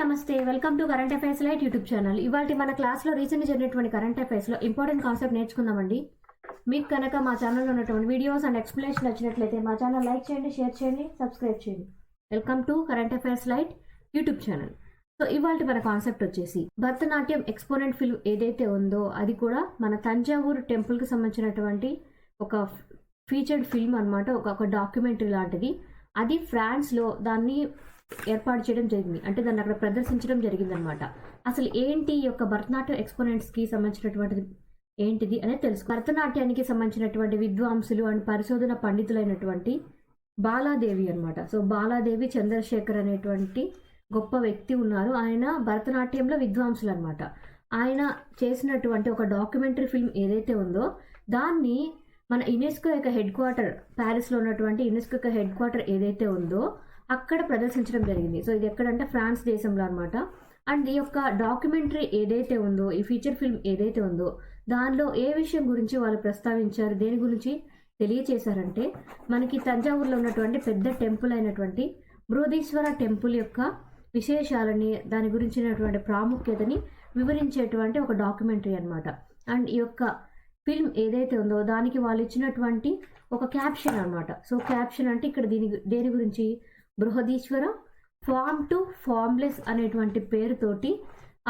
నమస్తే, welcome to current affairs light YouTube channel. ఇవాళ మన క్లాస్లో రీసెంట్ జరిగినటువంటి కరెంట్ అఫైర్స్లో ఇంపార్టెంట్ కాన్సెప్ట్ నేర్చుకుందామండి. మీకు కనుక మా ఛానల్లో ఉన్నటువంటి వీడియోస్ అండ్ ఎక్స్ప్లెనేషన్ నచ్చినట్లయితే మా ఛానల్ లైక్ చేయండి, షేర్ చేయండి, సబ్స్క్రైబ్ చేయండి. Welcome to current affairs light YouTube channel. So ఇవాళ మన కాన్సెప్ట్ వచ్చేసి భరతనాట్యం ఎక్స్పోనెంట్ ఫిల్మ్ ఏదైతే ఉందో అది కూడా మన తంజావూరు టెంపుల్కి సంబంధించినటువంటి ఒక ఫీచర్డ్ ఫిల్మ్ అనమాట. ఒక డాక్యుమెంటరీ లాంటిది. అది ఫ్రాన్స్లో దాన్ని ఏర్పాటు చేయడం జరిగింది, అంటే దాన్ని అక్కడ ప్రదర్శించడం జరిగింది అనమాట. అసలు ఏంటి ఈ యొక్క భరతనాట్యం ఎక్స్పోనెంట్స్కి సంబంధించినటువంటిది ఏంటిది అనేది తెలుసు. భరతనాట్యానికి సంబంధించినటువంటి విద్వాంసులు అండ్ పరిశోధన పండితులైనటువంటి బాలాదేవి అనమాట. సో బాలాదేవి చంద్రశేఖర్ అనేటువంటి గొప్ప వ్యక్తి ఉన్నారు. ఆయన భరతనాట్యంలో విద్వాంసులు అనమాట. ఆయన చేసినటువంటి ఒక డాక్యుమెంటరీ ఫిల్మ్ ఏదైతే ఉందో దాన్ని మన యునెస్కో యొక్క హెడ్ క్వార్టర్, ప్యారిస్లో ఉన్నటువంటి యునెస్కో యొక్క హెడ్ క్వార్టర్ ఏదైతే ఉందో అక్కడ ప్రదర్శించడం జరిగింది. సో ఇది ఎక్కడంటే ఫ్రాన్స్ దేశంలో అనమాట. అండ్ ఈ యొక్క డాక్యుమెంటరీ ఏదైతే ఉందో, ఈ ఫీచర్ ఫిల్మ్ ఏదైతే ఉందో దానిలో ఏ విషయం గురించి వాళ్ళు ప్రస్తావించారు, దేని గురించి తెలియచేశారంటే మనకి తంజావూరులో ఉన్నటువంటి పెద్ద టెంపుల్ అయినటువంటి బృహదీశ్వర టెంపుల్ యొక్క విశేషాలని, దాని గురించినటువంటి ప్రాముఖ్యతని వివరించేటువంటి ఒక డాక్యుమెంటరీ అనమాట. అండ్ ఈ యొక్క ఫిల్మ్ ఏదైతే ఉందో దానికి వాళ్ళు ఇచ్చినటువంటి ఒక క్యాప్షన్ అనమాట. సో క్యాప్షన్ అంటే ఇక్కడ దేని గురించి, బృహదీశ్వర ఫామ్ టు ఫామ్లెస్ అనేటువంటి పేరుతోటి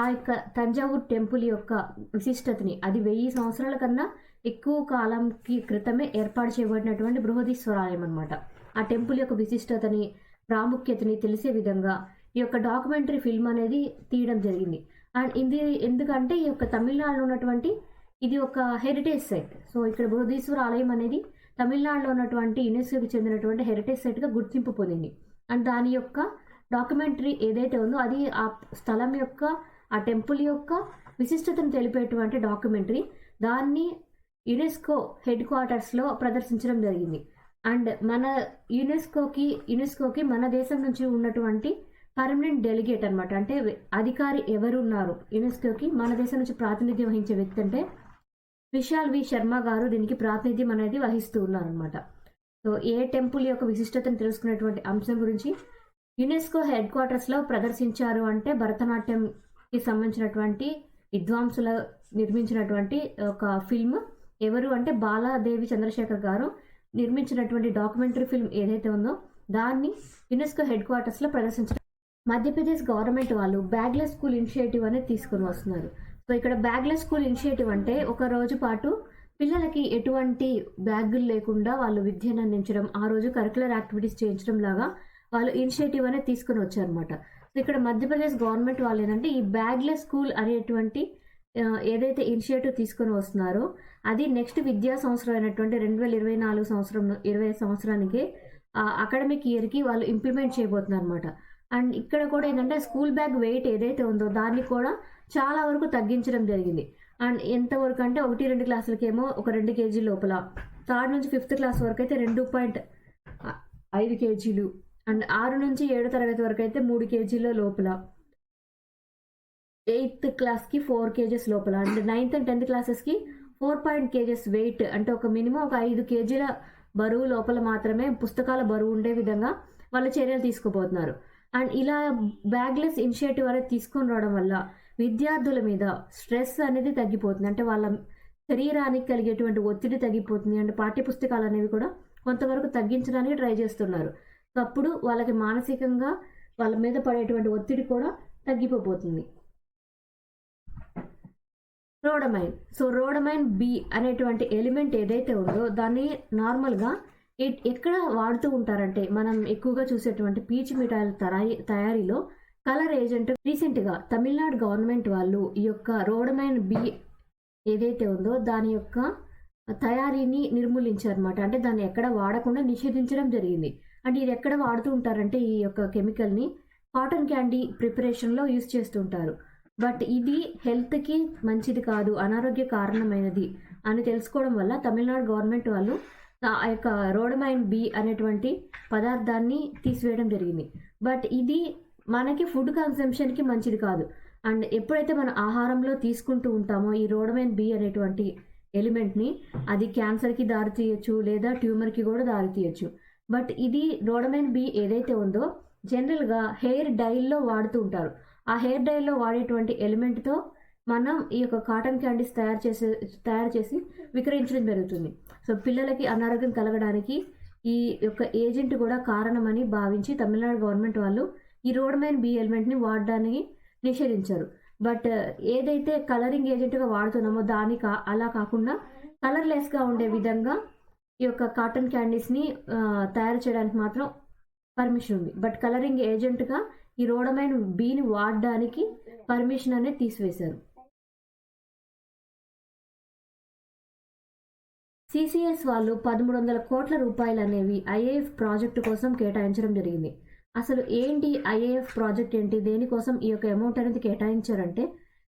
ఆ యొక్క తంజావూరు టెంపుల్ యొక్క విశిష్టతని, అది 1000 సంవత్సరాల కన్నా ఎక్కువ కాలంకి క్రితమే ఏర్పాటు చేయబడినటువంటి బృహదీశ్వరాలయం అనమాట. ఆ టెంపుల్ యొక్క విశిష్టతని, ప్రాముఖ్యతని తెలిసే విధంగా ఈ యొక్క డాక్యుమెంటరీ ఫిల్మ్ అనేది తీయడం జరిగింది. అండ్ ఇది ఎందుకంటే ఈ యొక్క తమిళనాడులో ఉన్నటువంటి ఇది ఒక హెరిటేజ్ సైట్. సో ఇక్కడ బృహదీశ్వర ఆలయం అనేది తమిళనాడులో ఉన్నటువంటి యునెస్కోకి చెందినటువంటి హెరిటేజ్ సైట్గా గుర్తింపు పొందింది. అండ్ దాని యొక్క డాక్యుమెంటరీ ఏదైతే ఉందో అది ఆ స్థలం యొక్క, ఆ టెంపుల్ యొక్క విశిష్టతను తెలిపేటువంటి డాక్యుమెంటరీ. దాన్ని యునెస్కో హెడ్ క్వార్టర్స్లో ప్రదర్శించడం జరిగింది. అండ్ మన యునెస్కోకి మన దేశం నుంచి ఉన్నటువంటి పర్మనెంట్ డెలిగేట్ అనమాట, అంటే అధికారి ఎవరు ఉన్నారు యునెస్కోకి మన దేశం నుంచి ప్రాతినిధ్యం వహించే వ్యక్తి అంటే విశాల్ వి శర్మ గారు దీనికి ప్రాతినిధ్యం అనేది వహిస్తూ ఉన్నారనమాట. సో ఏ టెంపుల్ యొక్క విశిష్టతను తెలుసుకునేటువంటి అంశం గురించి యునెస్కో హెడ్ క్వార్టర్స్లో ప్రదర్శించారు అంటే భరతనాట్యంకి సంబంధించినటువంటి విద్వాంసుల నిర్మించినటువంటి ఒక ఫిల్మ్. ఎవరు అంటే బాలాదేవి చంద్రశేఖర్ గారు నిర్మించినటువంటి డాక్యుమెంటరీ ఫిల్మ్ ఏదైతే ఉందో దాన్ని యునెస్కో హెడ్ క్వార్టర్స్లో ప్రదర్శించారు. మధ్యప్రదేశ్ గవర్నమెంట్ వాళ్ళు బ్యాగ్లెస్ స్కూల్ ఇనిషియేటివ్ అనేది తీసుకొని వస్తున్నారు. సో ఇక్కడ బ్యాగ్లెస్ స్కూల్ ఇనిషియేటివ్ అంటే ఒక రోజు పాటు పిల్లలకి ఎటువంటి బ్యాగులు లేకుండా వాళ్ళు విద్యను అందించడం, ఆ రోజు కరికులర్ యాక్టివిటీస్ చేయించడం లాగా వాళ్ళు ఇనిషియేటివ్ అనేది తీసుకొని వచ్చారనమాట. సో ఇక్కడ మధ్యప్రదేశ్ గవర్నమెంట్ వాళ్ళు ఏంటంటే ఈ బ్యాగ్లెస్ స్కూల్ అనేటువంటి ఏదైతే ఇనిషియేటివ్ తీసుకొని వస్తున్నారో అది నెక్స్ట్ విద్యా సంవత్సరం అయినటువంటి 2024 సంవత్సరానికి అకాడమిక్ ఇయర్కి వాళ్ళు ఇంప్లిమెంట్ చేయబోతున్నారు అనమాట. అండ్ ఇక్కడ కూడా ఏంటంటే స్కూల్ బ్యాగ్ వెయిట్ ఏదైతే ఉందో దాన్ని కూడా చాలా వరకు తగ్గించడం జరిగింది. అండ్ ఎంతవరకు అంటే 1-2 క్లాసులకేమో ఒక 2 కేజీ లోపల, 3rd నుంచి 5th క్లాస్ వరకు అయితే 2.5 కేజీలు, అండ్ 6 నుంచి 7వ తరగతి వరకు అయితే 3 కేజీల లోపల, 8th క్లాస్కి 4 కేజెస్ లోపల, అండ్ 9th అండ్ 10th క్లాసెస్కి 4 కేజెస్ వెయిట్, అంటే ఒక మినిమం ఒక 5 కేజీల బరువు లోపల మాత్రమే పుస్తకాల బరువు ఉండే విధంగా వాళ్ళు చర్యలు తీసుకోబోతున్నారు. అండ్ ఇలా బ్యాగ్లెస్ ఇనిషియేటివ్ అనేది తీసుకొని రావడం వల్ల విద్యార్థుల మీద స్ట్రెస్ అనేది తగ్గిపోతుంది, అంటే వాళ్ళ శరీరానికి కలిగేటువంటి ఒత్తిడి తగ్గిపోతుంది. అండ్ పాఠ్యపుస్తకాలు అనేవి కూడా కొంతవరకు తగ్గించడానికి ట్రై చేస్తున్నారు. అప్పుడు వాళ్ళకి మానసికంగా వాళ్ళ మీద పడేటువంటి ఒత్తిడి కూడా తగ్గిపోతుంది. రోడమైన్. సో రోడమైన్ బి అనేటువంటి ఎలిమెంట్ ఏదైతే ఉందో దాన్ని నార్మల్గా ఎక్కడ వాడుతూ ఉంటారంటే మనం ఎక్కువగా చూసేటువంటి పీచు మిఠాయిల తయారీలో కలర్ ఏజెంట్. రీసెంట్గా తమిళనాడు గవర్నమెంట్ వాళ్ళు ఈ యొక్క రోడమైన్ బి ఏదైతే ఉందో దాని యొక్క తయారీని నిర్మూలించారన్నమాట. అంటే దాన్ని ఎక్కడ వాడకుండా నిషేధించడం జరిగింది. అంటే ఇది ఎక్కడ వాడుతూ ఉంటారంటే ఈ యొక్క కెమికల్ని కాటన్ క్యాండీ ప్రిపరేషన్లో యూజ్ చేస్తూ ఉంటారు. బట్ ఇది హెల్త్కి మంచిది కాదు, అనారోగ్య కారణమైనది అని తెలుసుకోవడం వల్ల తమిళనాడు గవర్నమెంట్ వాళ్ళు ఆ యొక్క రోడమైన్ బి అనేటువంటి పదార్థాన్ని తీసివేయడం జరిగింది. బట్ ఇది మనకి ఫుడ్ కన్సంప్షన్కి మంచిది కాదు. అండ్ ఎప్పుడైతే మనం ఆహారంలో తీసుకుంటూ ఉంటామో ఈ రోడమైన్ బి అనేటువంటి ఎలిమెంట్ని, అది క్యాన్సర్కి దారి తీయచ్చు లేదా ట్యూమర్కి కూడా దారి తీయచ్చు. బట్ ఇది రోడమైన్ బి ఏదైతే ఉందో జనరల్గా హెయిర్ డైల్లో వాడుతూ ఉంటారు. ఆ హెయిర్ డైల్లో వాడేటువంటి ఎలిమెంట్తో మనం ఈ యొక్క కాటన్ క్యాండీస్ తయారు చేసి విక్రయించడం జరుగుతుంది. సో పిల్లలకి అనారోగ్యం కలగడానికి ఈ యొక్క ఏజెంట్ కూడా కారణమని భావించి తమిళనాడు గవర్నమెంట్ వాళ్ళు ఈ రోడమైన్ బి ఎలిమెంట్ని వాడడానికి నిషేధించారు. బట్ ఏదైతే కలరింగ్ ఏజెంట్గా వాడుతున్నామో అలా కాకుండా కలర్లెస్గా ఉండే విధంగా ఈ యొక్క కాటన్ క్యాండీస్ని తయారు చేయడానికి మాత్రం పర్మిషన్ ఉంది. బట్ కలరింగ్ ఏజెంట్గా ఈ రోడమైన్ బీని వాడడానికి పర్మిషన్ అనేది తీసివేశారు. సిసిఎస్ వాళ్ళు 1300 కోట్ల రూపాయలు అనేవి ఐఏఎఫ్ ప్రాజెక్టు కోసం కేటాయించడం జరిగింది. అసలు ఏంటి ఐఏఎఫ్ ప్రాజెక్ట్ ఏంటి, దేనికోసం ఈ యొక్క అమౌంట్ అనేది కేటాయించారంటే,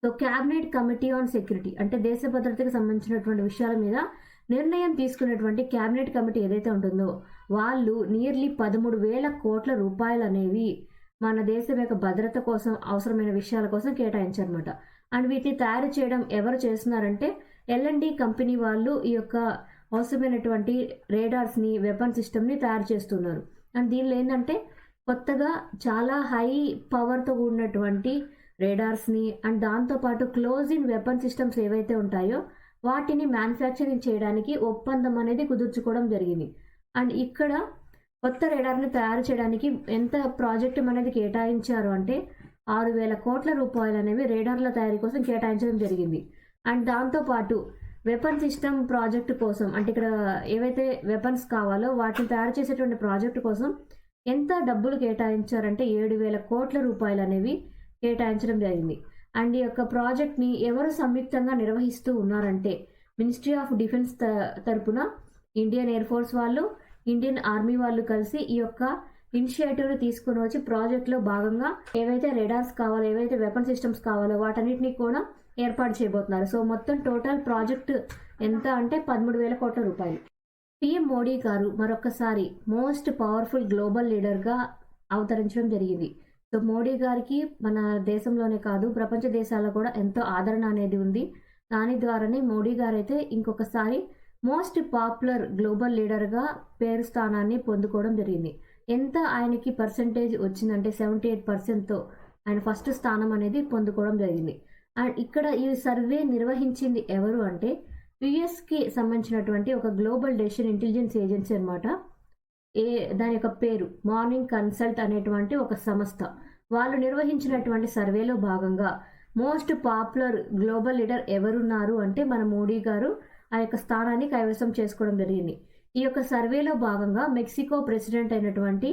so cabinet committee on security అంటే దేశ భద్రతకు సంబంధించినటువంటి విషయాల మీద నిర్ణయం తీసుకున్నటువంటి క్యాబినెట్ కమిటీ ఏదైతే ఉంటుందో వాళ్ళు నియర్లీ 13,000 కోట్ల రూపాయలు అనేవి మన దేశం యొక్క భద్రత కోసం అవసరమైన విషయాల కోసం కేటాయించారనమాట. అండ్ వీటిని తయారు చేయడం ఎవరు చేస్తున్నారంటే L&D కంపెనీ వాళ్ళు ఈ యొక్క అవసరమైనటువంటి రేడార్స్ని, వెపన్ సిస్టమ్ని తయారు చేస్తున్నారు. అండ్ దీనిలో ఏంటంటే కొత్తగా చాలా హై పవర్తో కూడినటువంటి రేడార్స్ని అండ్ దాంతోపాటు క్లోజ్ ఇన్ వెపన్ సిస్టమ్స్ ఏవైతే ఉంటాయో వాటిని మ్యానుఫ్యాక్చరింగ్ చేయడానికి ఒప్పందం అనేది కుదుర్చుకోవడం జరిగింది. అండ్ ఇక్కడ కొత్త రేడార్ని తయారు చేయడానికి ఎంత ప్రాజెక్టు అనేది కేటాయించారు అంటే 6,000 కోట్ల రూపాయలు అనేవి రేడార్ల తయారీ కోసం కేటాయించడం జరిగింది. అండ్ దాంతోపాటు వెపన్ సిస్టమ్ ప్రాజెక్టు కోసం అంటే ఇక్కడ ఏవైతే వెపన్స్ కావాలో వాటిని తయారు చేసేటువంటి ప్రాజెక్టు కోసం ఎంత డబ్బులు కేటాయించారంటే 7,000 కోట్ల రూపాయలు అనేవి కేటాయించడం జరిగింది. అండ్ ఈ యొక్క ప్రాజెక్ట్ని ఎవరు సంయుక్తంగా నిర్వహిస్తూ ఉన్నారంటే మినిస్ట్రీ ఆఫ్ డిఫెన్స్ తరపున ఇండియన్ ఎయిర్ ఫోర్స్ వాళ్ళు, ఇండియన్ ఆర్మీ వాళ్ళు కలిసి ఈ యొక్క ఇనిషియేటివ్ని తీసుకుని వచ్చి ప్రాజెక్ట్లో భాగంగా ఏవైతే రేడార్స్ కావాలో, ఏవైతే వెపన్ సిస్టమ్స్ కావాలో వాటన్నిటిని కూడా ఏర్పాటు చేయబోతున్నారు. సో మొత్తం టోటల్ ప్రాజెక్ట్ ఎంత అంటే 13,000 కోట్ల రూపాయలు. పిఎం మోడీ గారు మరొకసారి మోస్ట్ పవర్ఫుల్ గ్లోబల్ లీడర్గా అవతరించడం జరిగింది. సో మోడీ గారికి మన దేశంలోనే కాదు ప్రపంచ దేశాల్లో కూడా ఎంతో ఆదరణ అనేది ఉంది. దాని ద్వారానే మోడీ గారు అయితే ఇంకొకసారి మోస్ట్ పాపులర్ గ్లోబల్ లీడర్గా పేరు స్థానాన్ని పొందుకోవడం జరిగింది. ఎంత ఆయనకి పర్సంటేజ్ వచ్చిందంటే 78%తో ఆయన ఫస్ట్ స్థానం అనేది పొందుకోవడం జరిగింది. అండ్ ఇక్కడ ఈ సర్వే నిర్వహించింది ఎవరు అంటే యుఎస్కి సంబంధించినటువంటి ఒక గ్లోబల్ డెసిషన్ ఇంటెలిజెన్స్ ఏజెన్సీ అనమాట. దాని యొక్క పేరు మార్నింగ్ కన్సల్ట్ అనేటువంటి ఒక సంస్థ. వాళ్ళు నిర్వహించినటువంటి సర్వేలో భాగంగా మోస్ట్ పాపులర్ గ్లోబల్ లీడర్ ఎవరున్నారు అంటే మన మోడీ గారు ఆ యొక్క స్థానాన్ని కైవసం చేసుకోవడం జరిగింది. ఈ యొక్క సర్వేలో భాగంగా మెక్సికో ప్రెసిడెంట్ అయినటువంటి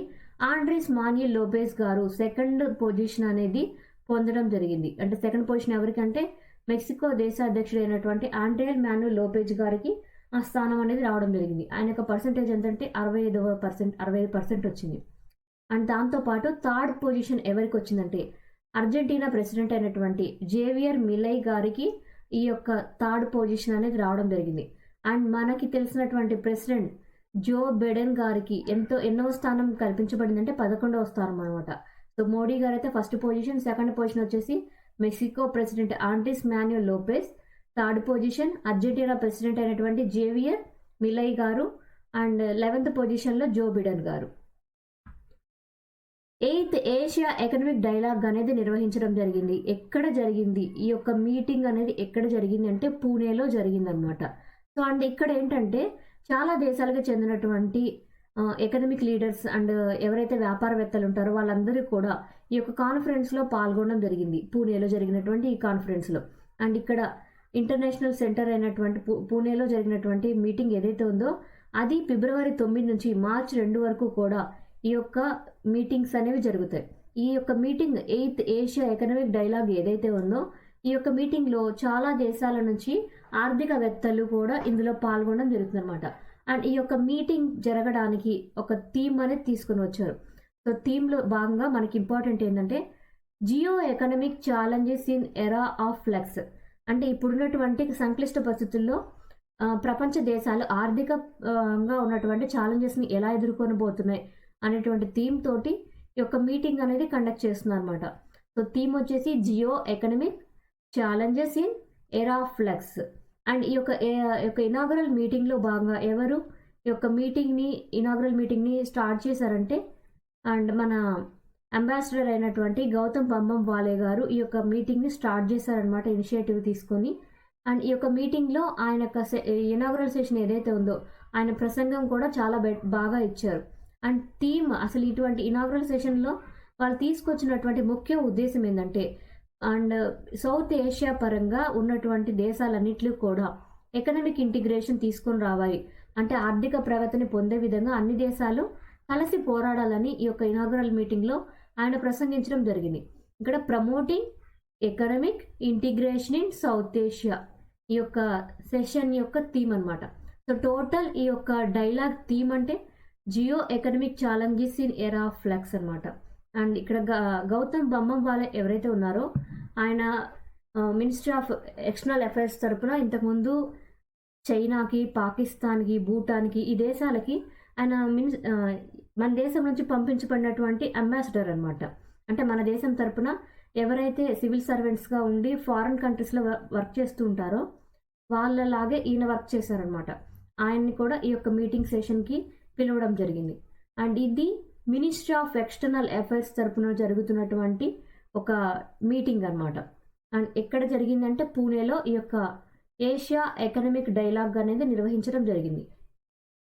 ఆండ్రీస్ మాన్యుయల్ లోపెజ్ గారు సెకండ్ పొజిషన్ అనేది పొందడం జరిగింది. అంటే సెకండ్ పొజిషన్ ఎవరికంటే మెక్సికో దేశ అధ్యక్షుడు అయినటువంటి ఆండ్రియల్ మాన్యుయల్ లోపెజ్ గారికి ఆ స్థానం అనేది రావడం జరిగింది. ఆయన యొక్క పర్సంటేజ్ ఎంతంటే 65% వచ్చింది. అండ్ దాంతోపాటు థర్డ్ పొజిషన్ ఎవరికి వచ్చిందంటే అర్జెంటీనా ప్రెసిడెంట్ అయినటువంటి జేవియర్ మిలై గారికి ఈ యొక్క థర్డ్ పొజిషన్ అనేది రావడం జరిగింది. అండ్ మనకి తెలిసినటువంటి ప్రెసిడెంట్ జో బైడెన్ గారికి ఎన్నో స్థానం కల్పించబడిందంటే 11వ స్థానం అనమాట. సో మోడీ గారు అయితే ఫస్ట్ పొజిషన్, సెకండ్ పొజిషన్ వచ్చేసి Mexico president Andrews Manuel Lopez, third position Argentina president అయినటువంటి జేవియర్ మిలై గారు అండ్ 11th పొజిషన్లో జో బిడెన్ గారు. 8th ఏషియా ఎకనామిక్ డైలాగ్ అనేది నిర్వహించడం జరిగింది. ఎక్కడ జరిగింది ఈ యొక్క మీటింగ్ అనేది, ఎక్కడ జరిగింది అంటే పూణేలో జరిగింది అనమాట. సో అండ్ ఇక్కడ ఏంటంటే చాలా దేశాలకు చెందినటువంటి ఎకనామిక్ లీడర్స్ అండ్ ఎవరైతే వ్యాపారవేత్తలు ఉంటారో వాళ్ళందరూ కూడా ఈ యొక్క కాన్ఫరెన్స్లో పాల్గొనడం జరిగింది, పూణేలో జరిగినటువంటి ఈ కాన్ఫరెన్స్లో. అండ్ ఇక్కడ ఇంటర్నేషనల్ సెంటర్ అయినటువంటి పూణేలో జరిగినటువంటి మీటింగ్ ఏదైతే ఉందో అది ఫిబ్రవరి 9 నుంచి మార్చి 2 వరకు కూడా ఈ యొక్క మీటింగ్స్ అనేవి జరుగుతాయి. ఈ యొక్క meeting 8th Asia economic dialogue ఏదైతే ఉందో ఈ యొక్క మీటింగ్లో చాలా దేశాల నుంచి ఆర్థికవేత్తలు కూడా ఇందులో పాల్గొనడం జరుగుతుంది అనమాట. అండ్ ఈ యొక్క మీటింగ్ జరగడానికి ఒక థీమ్ అనేది తీసుకుని వచ్చారు. సో థీమ్లో భాగంగా మనకి ఇంపార్టెంట్ ఏంటంటే geo economic challenges in era of flux. అంటే ఇప్పుడున్నటువంటి సంక్లిష్ట పరిస్థితుల్లో ప్రపంచ దేశాలు ఆర్థికంగా ఉన్నటువంటి ఛాలెంజెస్ని ఎలా ఎదుర్కొనబోతున్నాయి అనేటువంటి థీమ్ తోటి ఈ యొక్క మీటింగ్ అనేది కండక్ట్ చేస్తున్నారు అనమాట. సో థీమ్ వచ్చేసి geo economic challenges in era of flux. And ఈ యొక్క ఇనాగరల్ మీటింగ్లో భాగంగా ఎవరు ఈ యొక్క ఇనాగరల్ మీటింగ్ని స్టార్ట్ చేశారంటే అండ్ మన అంబాసిడర్ అయినటువంటి గౌతమ్ బమ్బంవాలే గారు ఈ యొక్క మీటింగ్ని స్టార్ట్ చేశారనమాట, ఇనిషియేటివ్ తీసుకొని. అండ్ ఈ యొక్క మీటింగ్లో ఆయన యొక్క ఇనాగరల్ సెషన్ ఏదైతే ఉందో ఆయన ప్రసంగం కూడా చాలా బాగా ఇచ్చారు. అండ్ థీమ్ అసలు ఇటువంటి ఇనాగరల్ సెషన్లో వాళ్ళు తీసుకొచ్చినటువంటి ముఖ్య ఉద్దేశం ఏంటంటే, అండ్ సౌత్ ఏషియా పరంగా ఉన్నటువంటి దేశాలన్నింటిలో కూడా ఎకనామిక్ ఇంటిగ్రేషన్ తీసుకొని రావాలి, అంటే ఆర్థిక ప్రగతిని పొందే విధంగా అన్ని దేశాలు కలిసి పోరాడాలని ఈ యొక్క ఇనాగరల్ మీటింగ్లో ఆయన ప్రసంగించడం జరిగింది. ఇక్కడ promoting economic integration in south Asia ఈ యొక్క సెషన్ యొక్క థీమ్ అనమాట. సో టోటల్ ఈ యొక్క డైలాగ్ థీమ్ అంటే geo economic challenges in era of flux అనమాట. అండ్ ఇక్కడ గౌతమ్ బమ్బంవాలే ఎవరైతే ఉన్నారో ఆయన మినిస్ట్రీ ఆఫ్ ఎక్స్టర్నల్ అఫైర్స్ తరపున ఇంతకుముందు చైనాకి, పాకిస్తాన్కి, భూటాన్కి ఈ దేశాలకి ఆయన మన దేశం నుంచి పంపించబడినటువంటి అంబాసిడర్ అనమాట. అంటే మన దేశం తరపున ఎవరైతే సివిల్ సర్వెంట్స్గా ఉండి ఫారిన్ కంట్రీస్లో వర్క్ చేస్తూ ఉంటారో వాళ్ళలాగే ఈయన వర్క్ చేశారనమాట. ఆయన్ని కూడా ఈ యొక్క మీటింగ్ సెషన్కి పిలవడం జరిగింది. అండ్ ఇది మినిస్ట్రీ ఆఫ్ ఎక్స్టర్నల్ అఫైర్స్ తరపున జరుగుతున్నటువంటి ఒక మీటింగ్ అనమాట. అండ్ ఎక్కడ జరిగిందంటే పూణేలో ఈ యొక్క ఏషియా ఎకనామిక్ డైలాగ్ అనేది నిర్వహించడం జరిగింది.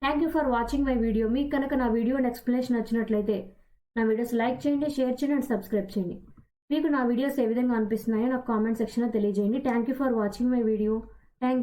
Thank you for watching my video. మీకు కనుక నా వీడియో అండ్ ఎక్స్ప్లెనేషన్ నచ్చినట్లయితే నా వీడియోస్ లైక్ చేయండి, షేర్ చేయండి అండ్ సబ్స్క్రైబ్ చేయండి. మీకు నా వీడియోస్ ఏ విధంగా అనిపిస్తున్నాయో నాకు కామెంట్ సెక్షన్లో తెలియజేయండి. Thank you for watching my video. Thank you.